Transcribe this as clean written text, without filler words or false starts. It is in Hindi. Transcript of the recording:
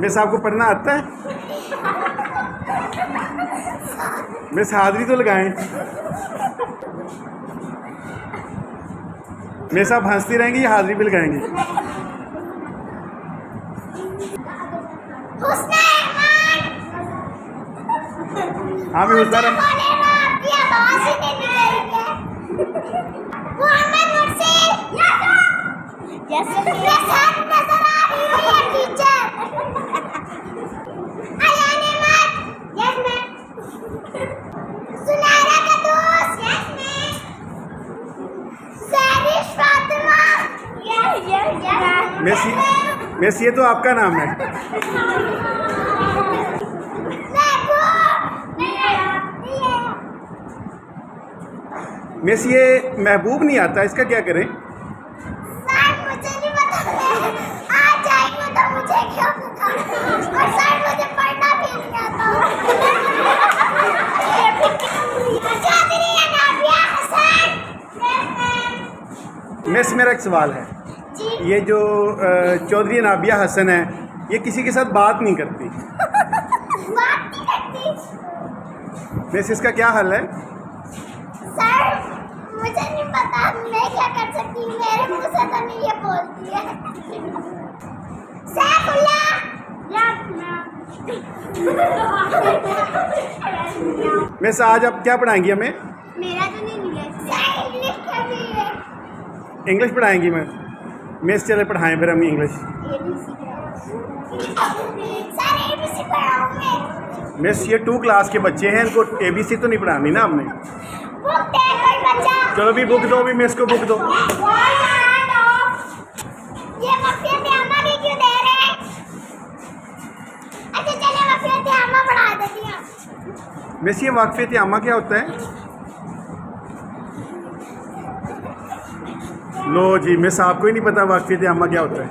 मिस आपको पढ़ना आता है? मिस हाजिरी तो लगाएं। मिस आप हंसती रहेंगी या हाजिरी भी लगाएंगी? हाँ भी हुसना मिस ये तो आपका नाम है। मिस ये महबूब नहीं आता, इसका क्या करें? सर मुझे नहीं पता, आज जाएंगे तो मुझे क्यों पता? और सर मुझे पढ़ना भी नहीं आता। चौधरी नाबिया हसन। मिस मेरा एक सवाल है, ये जो चौधरी नाबिया हसन है, ये किसी के साथ बात नहीं करती। बात नहीं करती? मिस इसका क्या हल है? सर मुझे नहीं पता, मैं क्या कर सकती हूँ, मेरे मुंह से तो नहीं ये बोलती है। सैफुल्लाह मिस आज आप क्या पढ़ाएंगी हमें? मेरा तो नहीं मिला। सर इंग्लिश कर रही है। इंग्लिश पढ़ाएंगी मैं? मिस चले पढ़ाएं फिर हम इंग्लिश। Sir ABC पढ़ाऊंगे। मिस ये 2 क्लास के बच्चे हैं, इनको ABC तो नहीं पढ़ानी ना आपने? बुक दे कोई बच्चा। चलो भी बुक दो, भी मिस को बुक दो। ये मफियत अम्मा भी क्यों दे रहे हैं? अच्छा चले मफियत अम्मा पढ़ा देती हूँ। मिस ये वाक़फ़ियत आमा क्या होता है? लो जी मिस आपको ही नहीं पता वाक़फ़ियत आमा क्या होता है?